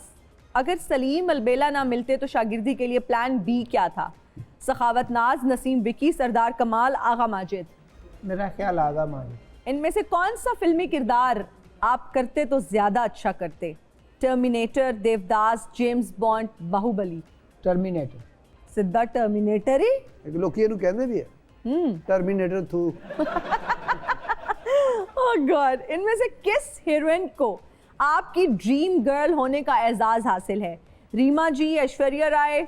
अगर सलीम अलबेला ना मिलते तो शागिर्दी के लिए प्लान बी क्या था? सखावत नाज, नसीम विकी, सरदार कमाल, आगा माजिद? मेरा ख्याल आगा माजिद। इनमें से कौन सा फिल्मी किरदार आप करते तो ज्यादा अच्छा करते? Terminator, Devdas, James Bond, Baahubali? Terminator. सीधा टर्मिनेटर ही? एक लोग ਇਹਨੂੰ ਕਹਿੰਦੇ ਵੀ ਹੈ टर्मिनेटर थू। ओह गॉड, इनमें से किस हीरोइन को आपकी ड्रीम गर्ल होने का एजाज हासिल है? रीमा जी, ऐश्वर्या राय,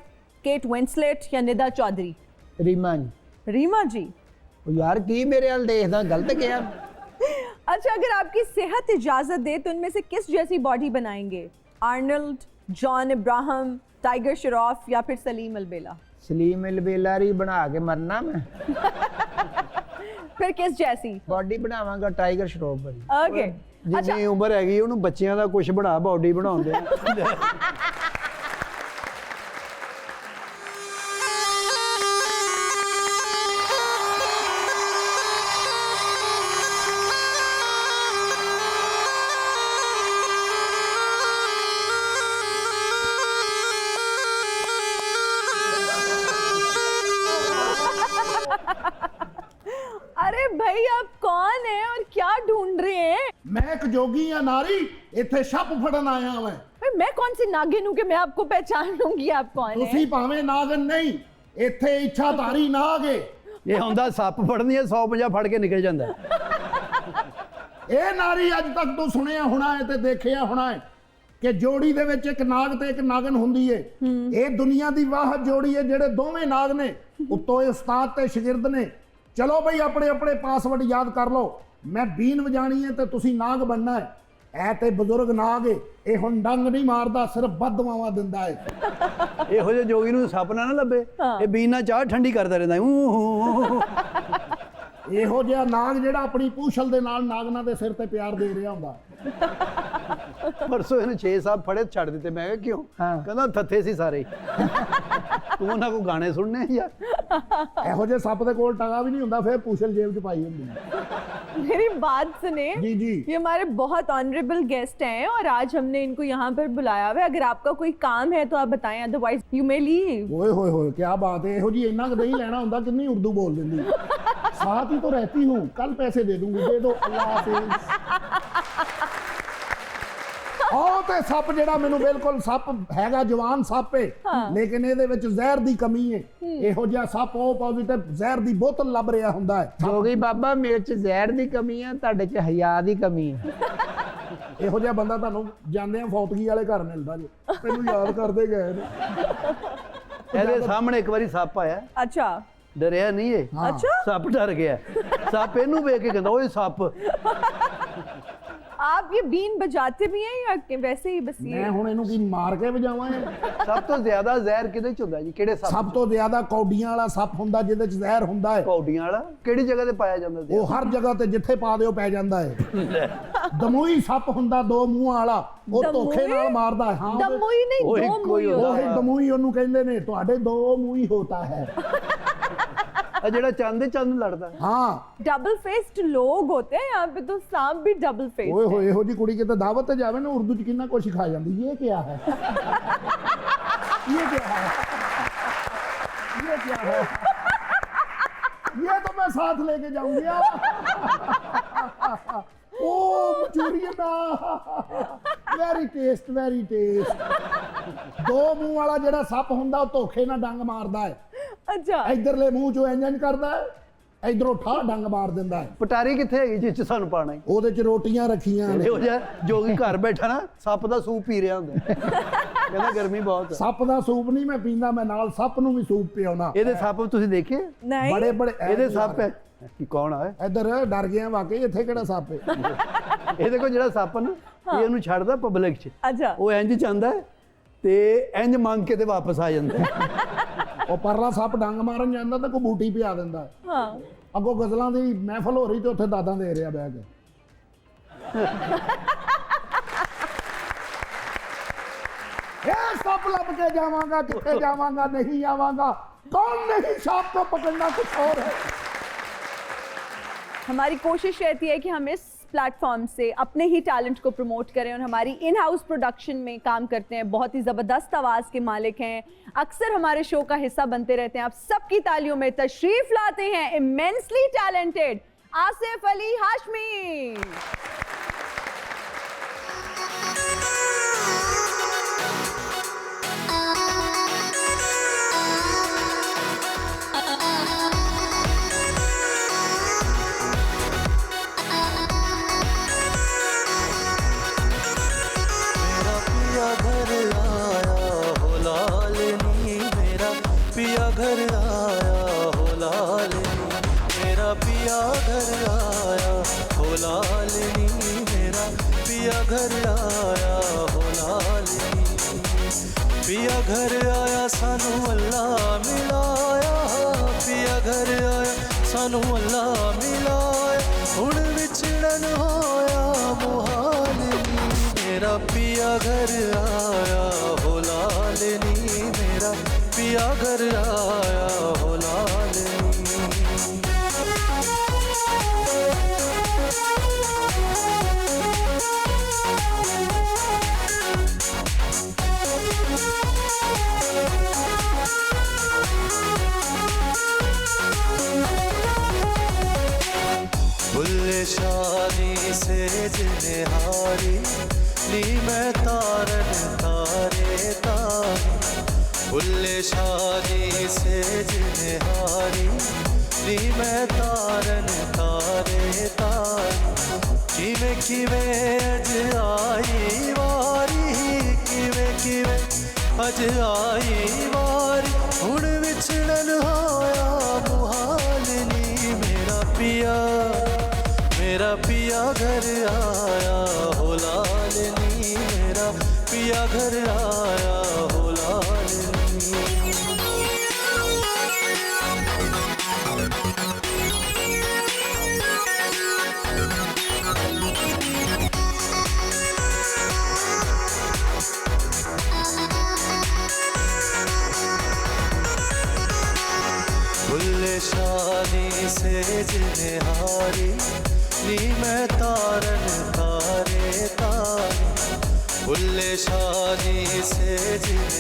केट विंसलेट, या निदा चौधरी? रीमा जी। रीमा जी? यार की मेरे हाल देखदा, गलत क्या? अच्छा, अगर आपकी सेहत इजाजत दे तो इनमें से किस जैसी बॉडी बनाएंगे? Arnold, John Ibrahim, tiger Shroff, या फिर सलीम अलबेला? सलीम अलबेला री बना के मरना मैं। फिर किस जैसी बॉडी बनावांगा? टाइगर श्रॉफ वाली। ओके। जिन्नी उम्र हैगी ਉਹਨੂੰ ਬੱਚਿਆਂ ਦਾ ਕੁਝ ਬਣਾ ਬਾਡੀ ਬਣਾਉਂਦੇ ਆ। अरे भाई, आप कौन है और क्या ढूंढ रहे हैं? मैं एक जोगी या नारी इत्थे छप फड़न आया मैं। भाई, मैं कौन सी नागिन हूँ कि मैं आपको पहचान लूंगी आप कौन है? ਤੁਸੀਂ ਭਾਵੇਂ ਨਾਗਨ ਨਹੀਂ, ਇੱਥੇ ਇੱਛਾਧਾਰੀ ਨਾਗ ਏ। ਇਹ ਹੁੰਦਾ ਸੱਪ ਫੜਨੀ ਹੈ 150 ਫੜ ਕੇ ਨਿਕਲ ਜਾਂਦਾ। ਇਹ ਨਾਰੀ ਅੱਜ ਤੱਕ ਤੂੰ ਸੁਣਿਆ ਹੋਣਾ ਹੈ ਤੇ ਦੇਖਿਆ ਹੋਣਾ ਹੈ ਕਿ ਜੋੜੀ ਦੇ ਵਿੱਚ ਇੱਕ ਨਾਗ ਤੇ ਇੱਕ ਨਾਗਨ ਹੁੰਦੀ ਏ। ਇਹ ਦੁਨੀਆ ਦੀ ਵਾਹਦ ਜੋੜੀ ਹੈ ਜਿਹੜੇ ਦੋਵੇਂ ਨਾਗ ਨੇ, ਉੱਤੋਂ ਇਹ ਉਸਤਾਦ ਤੇ ਸ਼ਾਗਿਰਦ ਨੇ। ਚਲੋ ਬਈ ਆਪਣੇ ਆਪਣੇ ਪਾਸਵਰਡ ਯਾਦ ਕਰ ਲਓ। ਮੈਂ ਬੀਨ ਵਜਾਣੀ ਹੈ ਤੇ ਤੁਸੀਂ ਨਾਗ ਬਣਨਾ ਹੈ। ਐ ਤੇ ਬਜ਼ੁਰਗ ਨਾਗ ਏ, ਇਹ ਹੁਣ ਡੰਗ ਨਹੀਂ ਮਾਰਦਾ, ਸਿਰਫ ਬਦਦੁਆਵਾਂ ਦਿੰਦਾ ਏ। ਇਹੋ ਜਿਹੇ ਜੋਗੀ ਨੂੰ ਸੱਪ ਨਾ ਲੱਭੇ, ਇਹ ਬੀਨਾ ਚਾਹ ਠੰਡੀ ਕਰਦਾ ਰਹਿੰਦਾ। ਇਹੋ ਜਿਹਾ ਨਾਗ ਜਿਹੜਾ ਆਪਣੀ ਪੂਛਲ ਦੇ ਨਾਲ ਨਾਗਨਾਂ ਦੇ ਸਿਰ ਤੇ ਪਿਆਰ ਦੇ ਰਿਹਾ ਹੁੰਦਾ। ਪਰਸੋਂ ਇਹਨੇ 6 ਸਾਲ ਫੜੇ ਛੱਡ ਦਿੱਤੇ। ਮੈਂ ਕਿਹਾ ਕਿਉਂ? ਕਹਿੰਦਾ ਥੱਥੇ ਸੀ ਸਾਰੇ। ਤੂੰ ਉਹਨਾਂ ਕੋ ਗਾਣੇ ਸੁਣਨੇ ਯਾਰ। ਇਹੋ ਜਿਹੇ ਸੱਪ ਦੇ ਕੋਲ ਟੰਗਾ ਵੀ नहीं ਹੁੰਦਾ, फिर पूछल जेब च पाई होंदी। मेरी बात सुने जी जी, ये हमारे बहुत ऑनरेबल गेस्ट हैं और आज हमने इनको यहाँ पर बुलाया हुआ है। अगर आपका कोई काम है तो आप बताएं, अदरवाइज यू मे लीव। ओए होए होए क्या बात है, ਇਹੋ ਜੀ ਇੰਨਾ ਕੁ ਨਹੀਂ ਲੈਣਾ ਹੁੰਦਾ, ਕਿੰਨੀ ਉਰਦੂ ਬੋਲ ਦਿੰਦੀ। साथ ही तो रहती हूँ, कल पैसे दे दूंगी, दे दो, अल्लाह हाफिज। ਉਹ ਤੇ ਸੱਪ ਜਿਹੜਾ ਮੈਨੂੰ ਬਿਲਕੁਲ ਸੱਪ ਹੈਗਾ, ਜਵਾਨ ਸੱਪ ਹੈ, ਲੇਕਿਨ ਇਹਦੇ ਵਿੱਚ ਜ਼ਹਿਰ ਦੀ ਕਮੀ ਹੈ। ਇਹੋ ਜਿਹਾ ਸੱਪ ਉਹ ਪੋਜ਼ਿਟਿਵ ਜ਼ਹਿਰ ਦੀ ਬੋਤਲ ਲੱਭ ਰਿਹਾ ਹੁੰਦਾ ਹੈ। ਜੋਗੀ ਬਾਬਾ ਮੇਰੇ ਚ ਜ਼ਹਿਰ ਦੀ ਕਮੀ ਆ, ਤੁਹਾਡੇ ਚ ਹਯਾ ਦੀ ਕਮੀ ਆ। ਇਹੋ ਜਿਹਾ ਬੰਦਾ ਤੁਹਾਨੂੰ ਜਾਂਦੇ ਆ ਫੌਤਗੀ ਵਾਲੇ ਘਰ ਮਿਲਦਾ ਜੀ, ਤੈਨੂੰ ਯਾਦ ਕਰਦੇ ਗਏ ਨੇ। ਇਹਦੇ ਸਾਹਮਣੇ ਇੱਕ ਵਾਰੀ ਸੱਪ ਆਇਆ, अच्छा ਡਰਿਆ ਨਹੀਂ ਇਹ। अच्छा ਸੱਪ ਡਰ ਗਿਆ, ਸੱਪ ਇਹਨੂੰ ਵੇਖ ਕੇ ਕਹਿੰਦਾ ਓਏ ਸੱਪ। आप ये बीन बजाते भी हैं या वैसे ही बस ये? ਮੈਂ ਹੁਣ ਇਹਨੂੰ ਕੀ ਮਾਰ ਕੇ ਵਜਾਵਾਂ? ਸਭ ਤੋਂ ਜ਼ਿਆਦਾ ਜ਼ਹਿਰ ਕਿਹਦੇ ਚ ਹੁੰਦਾ ਜੀ? ਕਿਹੜੇ ਸੱਪ? ਸਭ ਤੋਂ ਜ਼ਿਆਦਾ ਕੌਡੀਆਂ ਵਾਲਾ ਸੱਪ ਹੁੰਦਾ, ਜਿਹਦੇ ਚ ਜ਼ਹਿਰ ਹੁੰਦਾ ਹੈ। ਕੌਡੀਆਂ ਵਾਲਾ ਕਿਹੜੀ ਜਗ੍ਹਾ ਤੇ ਪਾਇਆ ਜਾਂਦਾ ਸੀ? ਉਹ ਹਰ ਜਗ੍ਹਾ ਤੇ ਜਿੱਥੇ ਪਾ ਦਿਓ ਪੈ ਜਾਂਦਾ ਹੈ। ਦਮੂਈ ਸੱਪ ਹੁੰਦਾ, ਦੋ ਮੂੰਹਾਂ ਵਾਲਾ, ਉਹ ਧੋਖੇ ਨਾਲ ਮਾਰਦਾ ਹੈ। ਹਾਂ, दमुई नहीं, वो दो एक कोई मुई होता होता ਉਹ है। ਦਮੂਈ ਉਹਨੂੰ ਕਹਿੰਦੇ ਨੇ, ਤੁਹਾਡੇ ਦੋ ਮੂੰਹ ਹੋਤਾ ਹੈ। ਆ ਜਿਹੜਾ ਚੰਦ ਚੰਦ ਲੜਦਾ। ਹਾਂ, डबल फेस्ड लोग होते हैं यहाँ पे, तो सांप भी डबल फेस्ड ਓਏ ਹੋਏ, ਇਹੋ ਜੀ ਕੁੜੀ ਕਿਤੇ ਦਾਵਤ ਤੇ ਜਾਵੇ ਨਾ, ਉਰਦੂ ਚ ਕਿੰਨਾ ਕੁਛ ਸਿਖਾ ਜਾਂਦੀ। ਇਹ ਕੀ ਹੈ, ये क्या है, ये क्या है, ये तो मैं साथ लेके जाऊंगी। Oh Manchurian, very taste, very taste. दो मुंह वाला ਜਿਹੜਾ ਸੱਪ ਹੁੰਦਾ, ਉਹ ਧੋਖੇ ਨਾਲ ਡੰਗ ਮਾਰਦਾ ਹੈ। अच्छा ਇਧਰਲੇ ਮੂੰਹ ਚੋਂ ਇੰਜ ਕਰਦਾ ਹੈ, ਇਧਰੋਂ ਠਾਹ ਡੰਗ ਮਾਰ ਦਿੰਦਾ ਹੈ। ਪਟਾਰੀ ਕਿੱਥੇ ਹੈਗੀ ਜਿਸ ਚ ਸਾਨੂੰ ਪਾਣਾ ਹੈ? ਉਹਦੇ ਚ ਰੋਟੀਆਂ ਰੱਖੀਆਂ ਨੇ। ਇਹੋ ਜਿਹਾ ਜੋਗੀ ਘਰ ਬੈਠਾ ਨਾ ਸੱਪ ਦਾ ਸੂਪ ਪੀ ਰਿਹਾ ਹੁੰਦਾ, ਕਹਿੰਦਾ ਗਰਮੀ ਬਹੁਤ ਹੈ। ਸੱਪ ਦਾ ਸੂਪ ਨਹੀਂ ਮੈਂ ਪੀਂਦਾ, ਮੈਂ ਨਾਲ ਸੱਪ ਨੂੰ ਵੀ ਸੂਪ ਪਿਆਉਣਾ। ਇਹਦੇ ਸੱਪ ਤੁਸੀਂ ਦੇਖੇ? नहीं ਬੜੇ ਬੜੇ ਇਹਦੇ ਸੱਪ ਹੈ ਕਿ ਕੌਣ ਆ? ਇੱਧਰ ਡਰ ਗਿਆ ਵਾਕਈ, ਇੱਥੇ ਕਿਹੜਾ ਸੱਪ ਹੈ? ਇਹ ਦੇਖੋ ਜਿਹੜਾ ਸੱਪ ਨਾ, ਇਹ ਉਹਨੂੰ ਛੱਡਦਾ ਪਬਲਿਕ 'ਚ, अच्छा ਉਹ ਇੰਜ ਜਾਂਦਾ ਤੇ ਇੰਜ ਮੰਗ ਕੇ ਤੇ ਵਾਪਸ ਆ ਜਾਂਦਾ। ਉਹ ਪਰਲਾ ਸੱਪ ਡੰਗ ਮਾਰਨ ਜਾਂਦਾ ਤਾਂ ਕੋਈ ਬੂਟੀ ਪਿਆ ਦਿੰਦਾ। हाँ ਅੱਗੋਂ ਗਜ਼ਲਾਂ ਦੀ ਮਹਿਫਲ ਹੋ ਰਹੀ ਤੇ ਉੱਥੇ ਦਾਦਾਂ ਦੇ ਰਿਹਾ ਬਹਿ ਕੇ। ਇਹ ਸੱਪ ਲੱਭ ਕੇ ਜਾਵਾਂਗਾ, ਕਿੱਥੇ ਜਾਵਾਂਗਾ, ਨਹੀਂ ਆਵਾਂਗਾ, कौन नहीं सांप को पकड़ना, कुछ और है। हमारी कोशिश रहती है कि हम इस प्लेटफॉर्म से अपने ही टैलेंट को प्रमोट करें और हमारी इन हाउस प्रोडक्शन में काम करते हैं, बहुत ही ज़बरदस्त आवाज़ के मालिक हैं, अक्सर हमारे शो का हिस्सा बनते रहते हैं। आप सबकी तालियों में तशरीफ लाते हैं इमेंसली टैलेंटेड आसिफ अली हाशमी। पिया घर आया हो लालनी, मेरा पिया घर आया हो लालनी, मेरा पिया घर आया हो लालनी। पिया घर आया सानू अल्लाह मिलाया, पिया घर आया सानू अल्लाह मिलाया, हुण विछड़न होया मुहालनी, मेरा पिया घर आया हो लालनी, मेरा पिया घर आया हो लालनी। बुल्ले शादी से जिन्हारी ली मैं तारन तारे तारे, बुल्ले शादी से जिन्हारी ली मैं तारन तारे तारे, किवे किवे अज आई वारी, किवे किवे अज आई वारी, हुण विछड़न होया मुहालनी, मेरा पिया घर आया हो लालनी, मेरा पिया घर आया हो लालनी।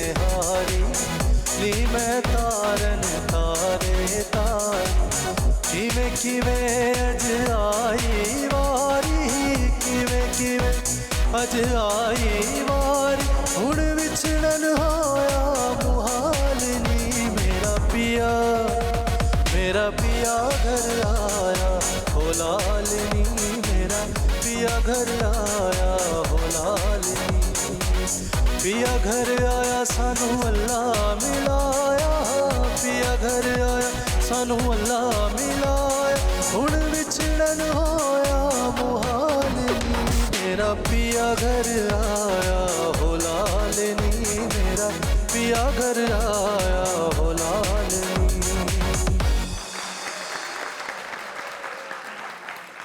जिन्हारी नी मैं तारन तारे तार किवें किवें अज आई वारी किवें किवें अज आई वारी हुण विछड़न होया मुहाल नी मेरा पिया घर आया हो लाल नी मेरा पिया घर आया हो लाल नी पिया घर आया सानू अल्लाह मिलाया पिया घर आया सानू अल्लाह मिलाया हुण विछड़न होया मुहाल नी मेरा पिया घर आया हो लाल नी मेरा पिया घर आया हो लाल नी।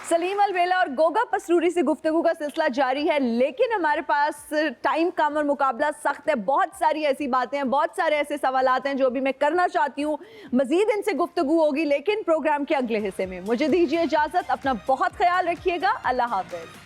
सलीम अलबेला और गोगा पसरूरी से गुफ्तगू का सिलसिला जारी है, लेकिन हमारे पास टाइम कम और मुकाबला सख्त है। बहुत सारी ऐसी बातें हैं, बहुत सारे ऐसे सवालात हैं जो भी मैं करना चाहती हूँ, मजीद इनसे गुफ्तगू होगी लेकिन प्रोग्राम के अगले हिस्से में। मुझे दीजिए इजाज़त, अपना बहुत ख्याल रखिएगा, अल्लाह हाफ़िज़।